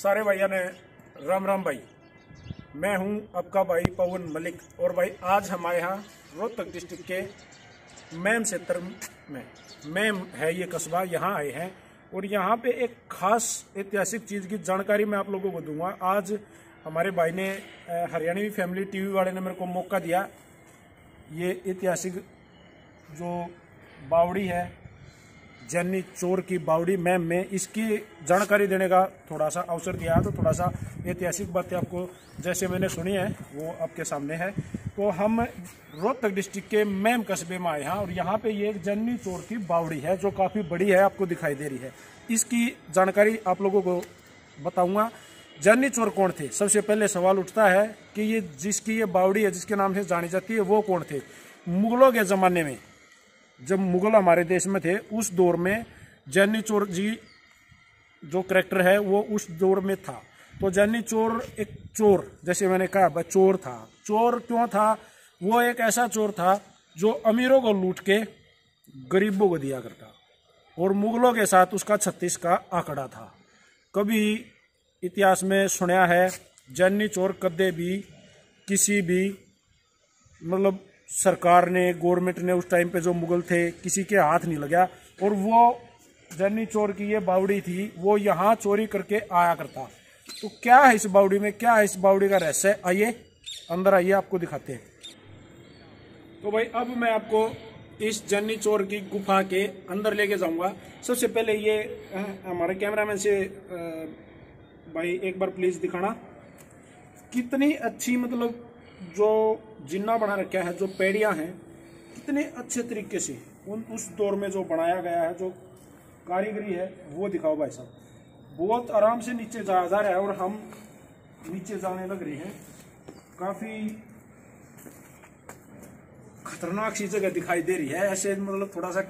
सारे भाइयों ने राम राम भाई। मैं हूं आपका भाई पवन मलिक और भाई आज हमारे यहाँ रोहतक डिस्ट्रिक्ट के मैम क्षेत्र में मैम है ये कस्बा, यहाँ आए हैं और यहाँ पे एक खास ऐतिहासिक चीज़ की जानकारी मैं आप लोगों को दूंगा। आज हमारे भाई ने हरियाणवी फैमिली टीवी वाले ने मेरे को मौका दिया, ये ऐतिहासिक जो बावड़ी है जैनी चोर की बावड़ी मैम में इसकी जानकारी देने का थोड़ा सा अवसर दिया। तो थोड़ा सा ऐतिहासिक बातें आपको जैसे मैंने सुनी है वो आपके सामने है। तो हम रोहतक डिस्ट्रिक्ट के मैम कस्बे में आए हैं और यहाँ पे ये एक जैनी चोर की बावड़ी है जो काफ़ी बड़ी है, आपको दिखाई दे रही है। इसकी जानकारी आप लोगों को बताऊंगा। जैनी चोर कौन थे? सबसे पहले सवाल उठता है कि ये जिसकी ये बावड़ी है जिसके नाम से जानी जाती है वो कौन थे? मुगलों के ज़माने में जब मुगल हमारे देश में थे उस दौर में जैनी चोर जी जो करैक्टर है वो उस दौर में था। तो जैनी चोर एक चोर, जैसे मैंने कहा चोर था। चोर क्यों था? वो एक ऐसा चोर था जो अमीरों को लूट के गरीबों को दिया करता और मुगलों के साथ उसका 36 का आंकड़ा था। कभी इतिहास में सुना है जैनी चोर कदे भी किसी भी मतलब सरकार ने गवर्नमेंट ने उस टाइम पे जो मुगल थे किसी के हाथ नहीं लगा और वो जैनी चोर की ये बावड़ी थी वो यहाँ चोरी करके आया करता। तो क्या है इस बावड़ी में, क्या है इस बावड़ी का रहस्य? आइए अंदर आइए, आपको दिखाते हैं। तो भाई अब मैं आपको इस जैनी चोर की गुफा के अंदर लेके जाऊंगा। सबसे पहले ये हमारे कैमरामैन से भाई एक बार प्लीज दिखाना कितनी अच्छी मतलब जो जिन्ना बना रखा है, जो पेड़ियां हैं कितने अच्छे तरीके से उस दौर में जो बनाया गया है, जो कारीगरी है वो दिखाओ भाई साहब। बहुत आराम से नीचे जा रहा है और हम नीचे जाने लग रहे हैं। काफी खतरनाक सी जगह दिखाई दे रही है, ऐसे मतलब थोड़ा सा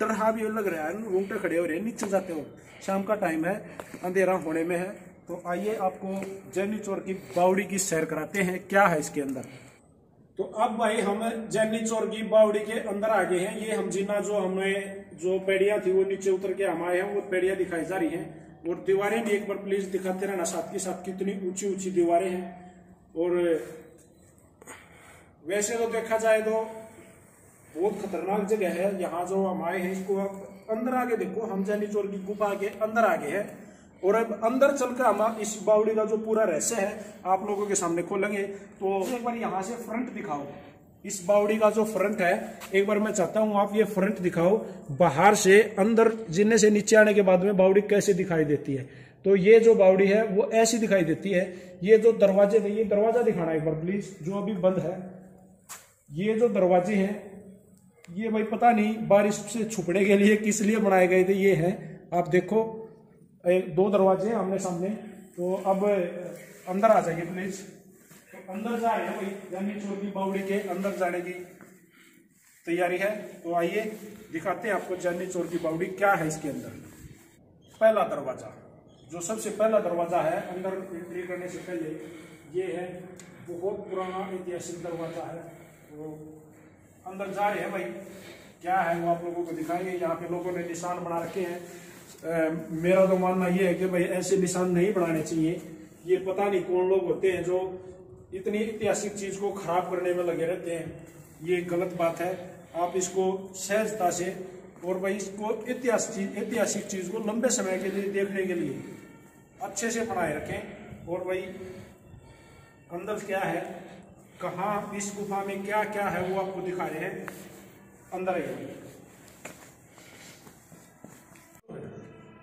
डर भी लग रहा है, रोंगटे खड़े हो रहे हैं नीचे जाते हो। शाम का टाइम है, अंधेरा होने में है। तो आइए आपको जैनी चोर की बावड़ी की सैर कराते हैं, क्या है इसके अंदर। तो अब भाई हम जैनी चोर की बावड़ी के अंदर आ गए हैं। ये हम जीना जो हमें जो पेड़ियां थी वो नीचे उतर के हम आए हैं, वो पेड़ियां दिखाई जा रही हैं। और दीवारें भी एक बार प्लीज दिखाते रहना साथ के साथ, कितनी ऊंची ऊंची दीवारें हैं। और वैसे तो देखा जाए तो बहुत खतरनाक जगह है। यहाँ जो हम आए हैं इसको आप अंदर आगे देखो, हम जैनी चोर की गुफा के अंदर आ गए हैं और अब अंदर चलकर हम इस बावड़ी का जो पूरा रहस्य है आप लोगों के सामने खोलेंगे। तो एक बार यहाँ से फ्रंट दिखाओ, इस बावड़ी का जो फ्रंट है एक बार मैं चाहता हूँ आप ये फ्रंट दिखाओ। बाहर से अंदर जीने से नीचे आने के बाद में बावड़ी कैसे दिखाई देती है। तो ये जो बावड़ी है वो ऐसी दिखाई देती है। ये जो दरवाजे थे, ये दरवाजा दिखाना एक बार प्लीज, जो अभी बंद है। ये जो दरवाजे हैं ये भाई पता नहीं बारिश से छुपने के लिए किस लिए बनाए गए थे। ये है, आप देखो दो दरवाजे आमने सामने। तो अब अंदर आ जाइए प्लीज। तो अंदर जा रहे हैं भाई, जैनी चोर की बावड़ी के अंदर जाने की तैयारी है। तो आइए दिखाते हैं आपको जैनी चोर की बावड़ी क्या है इसके अंदर। पहला दरवाजा, जो सबसे पहला दरवाजा है अंदर एंट्री करने से पहले, ये है बहुत पुराना ऐतिहासिक दरवाजा है। तो अंदर जा रहे हैं भाई, क्या है वो आप लोगों को दिखाएंगे। यहाँ पे लोगों ने निशान बना रखे हैं। मेरा तो मानना ये है कि भाई ऐसे निशान नहीं बनाने चाहिए। ये पता नहीं कौन लोग होते हैं जो इतनी ऐतिहासिक चीज को खराब करने में लगे रहते हैं, ये गलत बात है। आप इसको सहजता से और भाई इसको ऐतिहासिक चीज को लंबे समय के लिए देखने के लिए अच्छे से बनाए रखें। और भाई अंदर क्या है, कहाँ इस गुफा में क्या क्या है वो आपको दिखा रहे हैं। अंदर आइए।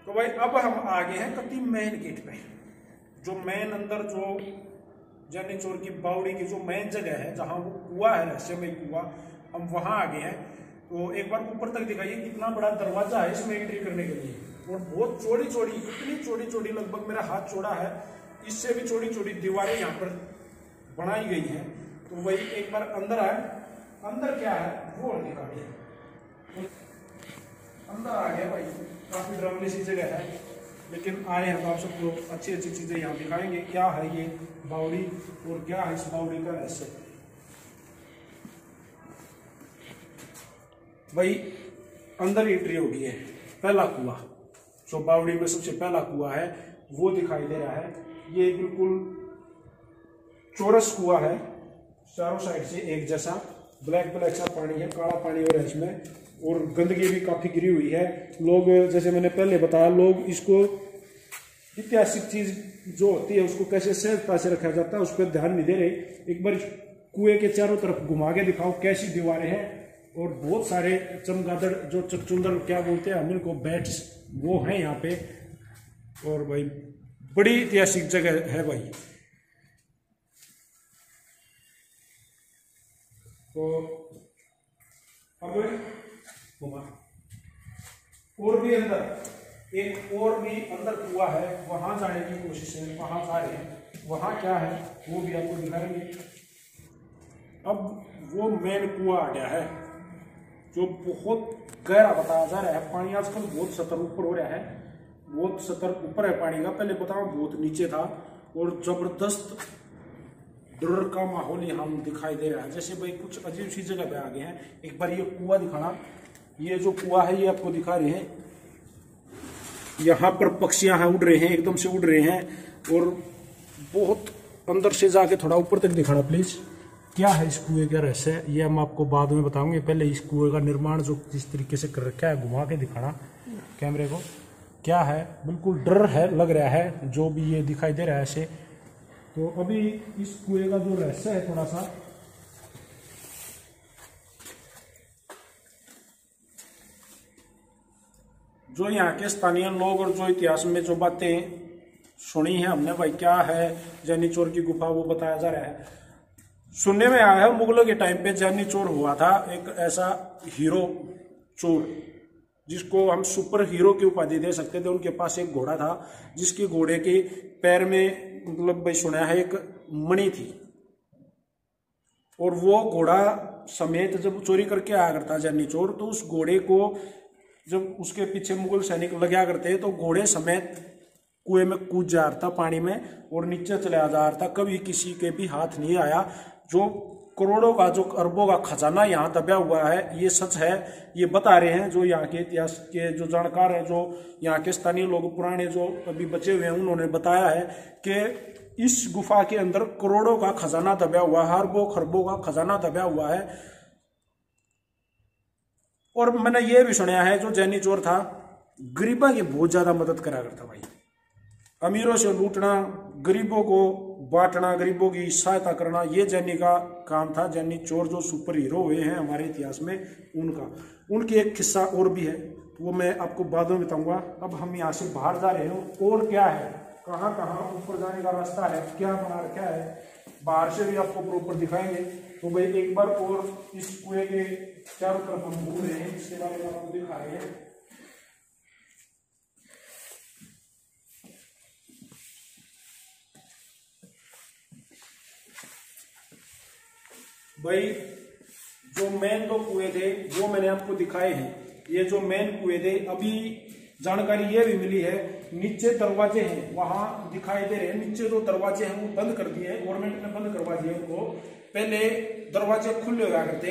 तो भाई अब हम आ गए हैं कति मेन गेट पे, जो मेन अंदर जो जैनी चोर की बावड़ी की जो मेन जगह है जहां वो कुआं है, रहस्यमय कुआं, हम वहां आ गए हैं। तो एक बार ऊपर तक दिखाइए, कितना बड़ा दरवाजा है इसमें एंट्री करने के लिए और बहुत चौड़ी चौड़ी, इतनी चौड़ी चौड़ी लगभग मेरा हाथ चौड़ा है, इससे भी चौड़ी चौड़ी दीवारें यहाँ पर बनाई गई है। तो वही एक बार अंदर आए, अंदर क्या है वो दिखाइए। अंदर आ गया भाई, काफी डरावनी सी जगह है लेकिन आए हैं तो आप सबको अच्छी अच्छी चीजें यहाँ दिखाएंगे। क्या है ये बावड़ी और क्या है इस बावड़ी का रहस्य। भाई अंदर एंट्री हो गई है। पहला कुआं, जो बावड़ी में सबसे पहला कुआं है वो दिखाई दे रहा है। ये बिल्कुल चौरस कुआं है, चारों साइड से एक जैसा ब्लैक ब्लैक सा पानी है, काला पानी हो रहा है इसमें, और गंदगी भी काफी गिरी हुई है। लोग, जैसे मैंने पहले बताया, लोग इसको ऐतिहासिक चीज जो होती है उसको कैसे सहजता से रखा जाता है उस पर ध्यान नहीं दे रहे। एक बार कुएं के चारों तरफ घुमा के दिखाओ कैसी दीवारें हैं, और बहुत सारे चमगादड़, जो चकचुंदर क्या बोलते हैं हम इनको, बैट्स, वो हैं यहाँ पे। और भाई बड़ी ऐतिहासिक जगह है भाई। तो अब और भी अंदर, एक और भी अंदर कुआं है, वहां जाने की कोशिश है, वहां जा रहे हैं। वहां क्या है वो भी आपको दिखाएंगे। अब वो मेन कुआं आ गया है जो बहुत गहरा बताया जा रहा है। पानी आजकल बहुत सतर ऊपर हो रहा है, बहुत सतर ऊपर है पानी का। पहले बताओ बहुत नीचे था, और जबरदस्त डर का माहौल यहाँ दिखाई दे रहा है। जैसे भाई कुछ अजीब सी जगह पे आ गए हैं। एक बार ये कुआं दिखाना, ये जो कुआं है ये आपको दिखा रहे हैं। यहाँ पर पक्षियां हैं, उड़ रहे हैं, एकदम से उड़ रहे हैं, और बहुत अंदर से जाके थोड़ा ऊपर तक दिखाना प्लीज। क्या है इस कुएं का रहस्य है ये हम आपको बाद में बताएंगे। पहले इस कुएं का निर्माण जो जिस तरीके से कर रखा है, घुमा के दिखाना कैमरे को, क्या है। बिल्कुल डर है, लग रहा है जो भी ये दिखाई दे रहा है ऐसे। तो अभी इस कुएं का जो रहस्य है थोड़ा सा, जो यहाँ के स्थानीय लोग और जो इतिहास में जो बातें सुनी है हमने भाई, क्या है जैनी चोर की गुफा, वो बताया जा रहा है। सुनने में आया है मुगलों के टाइम पे जैनी चोर हुआ था, एक ऐसा हीरो चोर जिसको हम सुपर हीरो की उपाधि दे सकते थे। उनके पास एक घोड़ा था जिसके घोड़े के पैर में, मतलब भाई सुना है, एक मणि थी, और वो घोड़ा समेत जब चोरी करके आया करता जैनी चोर, तो उस घोड़े को जब उसके पीछे मुगल सैनिक लगा करते तो घोड़े समेत कुएं में कूद जा रहा था पानी में, और नीचे चला जा रहा था। कभी किसी के भी हाथ नहीं आया। जो करोड़ों का, जो अरबों का खजाना यहाँ दबा हुआ है, ये सच है। ये बता रहे हैं जो यहाँ के इतिहास के जो जानकार हैं, जो यहाँ के स्थानीय लोग पुराने जो अभी बचे हुए हैं, उन्होंने बताया है कि इस गुफा के अंदर करोड़ों का खजाना दबा हुआ है, अरबों खरबों का खजाना दबा हुआ है। और मैंने ये भी सुना है जो जैनी चोर था, गरीबों की बहुत ज्यादा मदद करा करता भाई। अमीरों से लूटना, गरीबों को बांटना, गरीबों की सहायता करना, ये जैनी का काम था। जैनी चोर जो सुपर हीरो हुए हैं हमारे इतिहास में, उनकी एक किस्सा और भी है, वो मैं आपको बाद में बताऊंगा। अब हम यहाँ से बाहर जा रहे हैं, और क्या है, कहाँ कहाँ ऊपर जाने का रास्ता है, क्या बना रखा है, बाहर से भी आपको प्रॉपर दिखाएंगे। तो भाई एक बार और इस कुएं के चारों तरफ हम घूम रहे हैं, इसके बारे में आपको दिखा रहे हैं। भाई जो मेन दो कुएं थे वो मैंने आपको दिखाए हैं। ये जो मेन कुएं थे, अभी जानकारी ये भी मिली है नीचे दरवाजे हैं, वहां दिखाई दे रहे हैं। नीचे जो दरवाजे हैं वो बंद कर दिए, गवर्नमेंट ने बंद करवा दिए उनको। पहले दरवाजे खुले हुआ करते।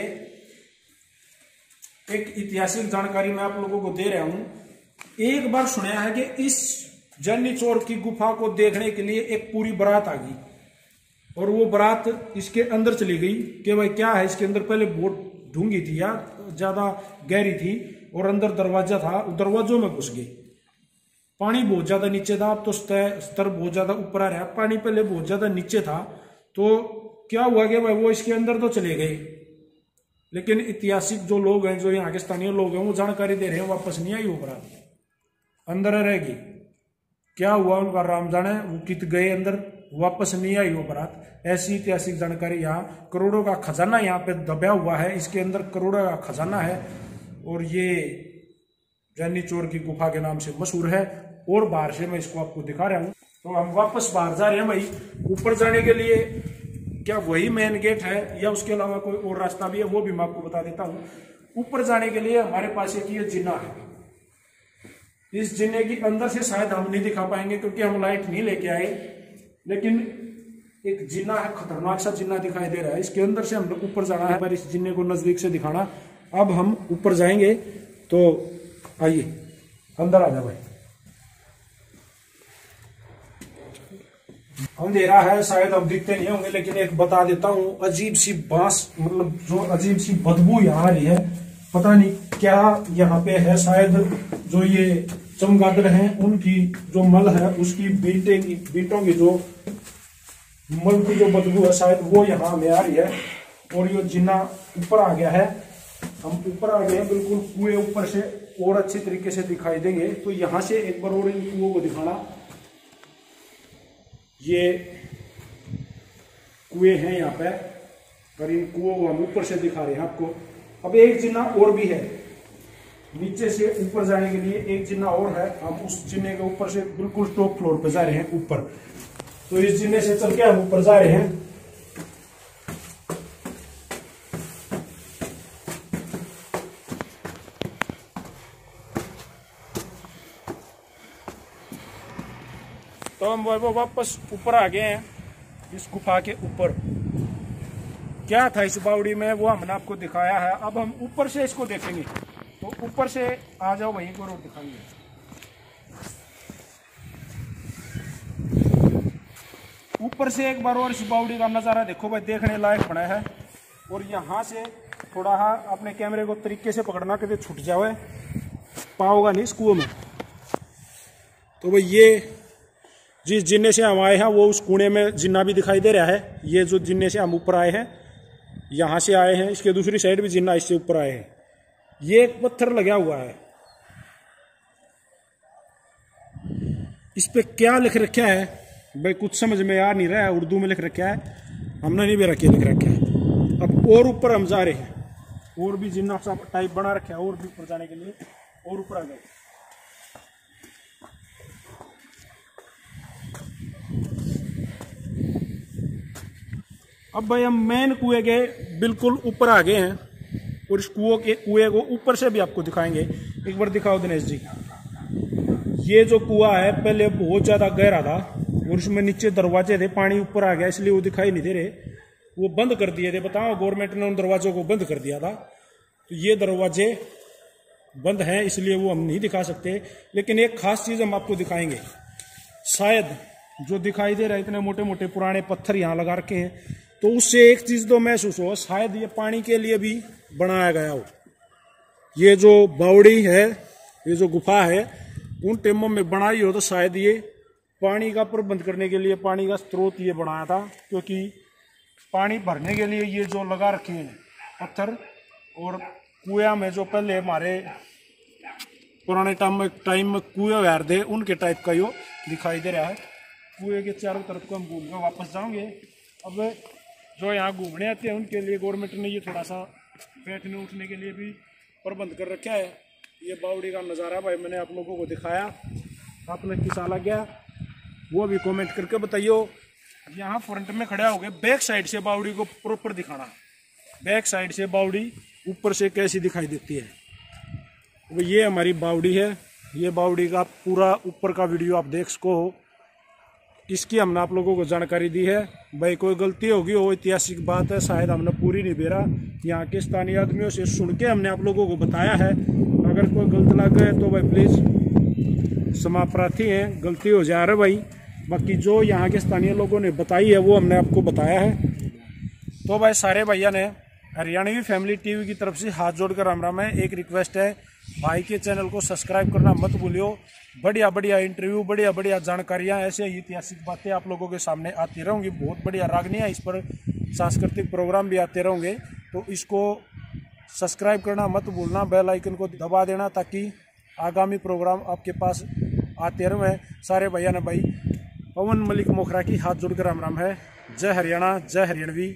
एक ऐतिहासिक जानकारी मैं आप लोगों को दे रहा हूं। एक बार सुना है कि इस जैनी चोर की गुफा को देखने के लिए एक पूरी बारात आ गई, और वो बारात इसके अंदर चली गई कि भाई क्या है इसके अंदर। पहले बहुत ढूंगी थी या ज्यादा गहरी थी, और अंदर दरवाजा था, दरवाजों में घुस गए। पानी बहुत ज्यादा नीचे था, अब तो स्तर बहुत ज्यादा ऊपर आ रहा है। पानी पहले बहुत ज्यादा नीचे था, तो क्या हुआ कि भाई वो इसके अंदर तो चले गए, लेकिन ऐतिहासिक जो लोग हैं, जो यहाँ के स्थानीय लोग हैं, वो जानकारी दे रहे हैं वापस नहीं आई वो बारात, अंदर रहेगी। क्या हुआ उनका राम जाने, वो कित गए अंदर, वापस नहीं आई वो बारात। ऐसी ऐतिहासिक जानकारी। यहाँ करोड़ों का खजाना यहाँ पे दबा हुआ है, इसके अंदर करोड़ों का खजाना है, और ये जैनी चोर की गुफा के नाम से मशहूर है। और बाहर से मैं इसको आपको दिखा रहा हूँ। तो हम वापस बाहर जा रहे हैं भाई। ऊपर जाने के लिए क्या वही मेन गेट है या उसके अलावा कोई और रास्ता भी है, वो भी मैं आपको बता देता हूँ। ऊपर जाने के लिए हमारे पास एक ये जिन्ना है। इस जिन्ने की अंदर से शायद हम नहीं दिखा पाएंगे क्योंकि हम लाइट नहीं लेके आए, लेकिन एक जिन्ना है, खतरनाक सा जिन्ना दिखाई दे रहा है। इसके अंदर से हम लोग ऊपर जाना है, पर इस जिन्ने को नजदीक से दिखाना। अब हम ऊपर जाएंगे, तो आइए अंदर आ जाओ भाई। अंधेरा है, शायद अब दिखते नहीं होंगे, लेकिन एक बता देता हूँ, अजीब सी बांस, मतलब जो अजीब सी बदबू यहाँ आ रही है, पता नहीं क्या यहाँ पे है। शायद जो ये चमगादड़ हैं उनकी जो मल है उसकी बीटों की जो मल की जो बदबू है, शायद वो यहाँ हमें आ रही है। और ये जिन्ना ऊपर आ गया है, हम ऊपर आ गए हैं बिल्कुल कुएं ऊपर से, और अच्छे तरीके से दिखाई देंगे। तो यहाँ से एक बार और इन कुओं को दिखाना, ये कुएं हैं यहाँ पे, और इन कुओं को हम ऊपर से दिखा रहे हैं आपको। अब एक जिन्ना और भी है, नीचे से ऊपर जाने के लिए एक जिन्ना और है। हम उस जिन्ने के ऊपर से बिल्कुल टॉप फ्लोर पे जा रहे हैं ऊपर। तो इस जिन्ने से चल के हम ऊपर जा रहे हैं। तो हम वापस ऊपर आ गए हैं, इस गुफा के ऊपर। क्या था इस बावड़ी में वो हमने आपको दिखाया है। अब हम ऊपर से इसको देखेंगे, तो ऊपर से आ जाओ, वहीं को रोड दिखाएंगे। ऊपर से एक बार और इस बावड़ी का नज़ारा देखो भाई, देखने लायक बना है। और यहाँ से थोड़ा अपने कैमरे को तरीके से पकड़ना, कभी छूट जाए, पाओगा नहीं इस कुएं में। तो भाई ये जिस जिन्ने से हम आए हैं वो उस कुएं में जिन्ना भी दिखाई दे रहा है। ये जो जिन्ने से हम ऊपर आए हैं, यहाँ से आए हैं, इसके दूसरी साइड भी जिन्ना इससे ऊपर आए हैं। ये एक पत्थर लगा हुआ है, इस पे क्या लिख रखा है भाई कुछ समझ में आ नहीं रहा है। उर्दू में लिख रखा है, हमने नहीं भी रखे, लिख रखा है। अब और ऊपर हम जा रहे हैं, और भी जिन्ना सा टाइप बना रखा है, और भी ऊपर जाने के लिए और ऊपर आ गए। अब भाई हम मेन कुएं के बिल्कुल ऊपर आ गए हैं, और इस कुएं को ऊपर से भी आपको दिखाएंगे। एक बार दिखाओ दिनेश जी। ये जो कुआं है पहले बहुत ज्यादा गहरा था, और इसमें नीचे दरवाजे थे, पानी ऊपर आ गया इसलिए वो दिखाई नहीं दे रहे, वो बंद कर दिए थे। बताओ, गवर्नमेंट ने उन दरवाजों को बंद कर दिया था, तो ये दरवाजे बंद हैं इसलिए वो हम नहीं दिखा सकते। लेकिन एक खास चीज हम आपको दिखाएंगे। शायद जो दिखाई दे रहा है, इतने मोटे मोटे पुराने पत्थर यहाँ लगा रखे हैं, तो उससे एक चीज तो महसूस हो, शायद ये पानी के लिए भी बनाया गया हो। ये जो बावड़ी है, ये जो गुफा है, उन टेमों में बनाई हो तो शायद ये पानी का प्रबंध करने के लिए, पानी का स्रोत ये बनाया था। क्योंकि पानी भरने के लिए ये जो लगा रखे हैं पत्थर, और कुएं में जो पहले हमारे पुराने टाइम में कुएं वगैरह थे, उनके टाइप का यो दिखाई दे रहा है। कुएं के चारों तरफ को हम घूम कर वापस जाएंगे। अब जो यहाँ घूमने आते हैं उनके लिए गवर्नमेंट ने ये थोड़ा सा बैठने उठने के लिए भी प्रबंध कर रखा है। ये बावड़ी का नज़ारा भाई मैंने आप लोगों को दिखाया, आपने किसा लग गया वो भी कमेंट करके बताइयो। यहाँ फ्रंट में खड़ा हो गए, बैक साइड से बावड़ी को प्रॉपर दिखाना, बैक साइड से बावड़ी ऊपर से कैसी दिखाई देती है। तो ये हमारी बावड़ी है, ये बावड़ी का पूरा ऊपर का वीडियो आप देख सको हो। इसकी हमने आप लोगों को जानकारी दी है। भाई कोई गलती होगी, वो ऐतिहासिक बात है, शायद हमने पूरी नहीं बेरा, यहाँ के स्थानीय आदमियों से सुन के हमने आप लोगों को बताया है। अगर कोई गलत लग गए तो भाई प्लीज़ क्षमा प्रार्थी हैं, गलती हो जा रहा है भाई। बाकी जो यहाँ के स्थानीय लोगों ने बताई है वो हमने आपको बताया है। तो भाई सारे भैया ने हरियाणवी फैमिली टीवी की तरफ से हाथ जोड़कर राम राम है। एक रिक्वेस्ट है, भाई के चैनल को सब्सक्राइब करना मत भूलियो। बढ़िया बढ़िया इंटरव्यू, बढ़िया बढ़िया जानकारियाँ, ऐसे ऐतिहासिक बातें आप लोगों के सामने आती रहूँगी। बहुत बढ़िया रागनियाँ, इस पर सांस्कृतिक प्रोग्राम भी आते रहेंगे। तो इसको सब्सक्राइब करना मत भूलना, बेल आइकन को दबा देना ताकि आगामी प्रोग्राम आपके पास आते रहें। सारे भैया ने भाई पवन मलिक मोखरा की हाथ जोड़कर राम राम है। जय हरियाणा, जय हरियाणवी।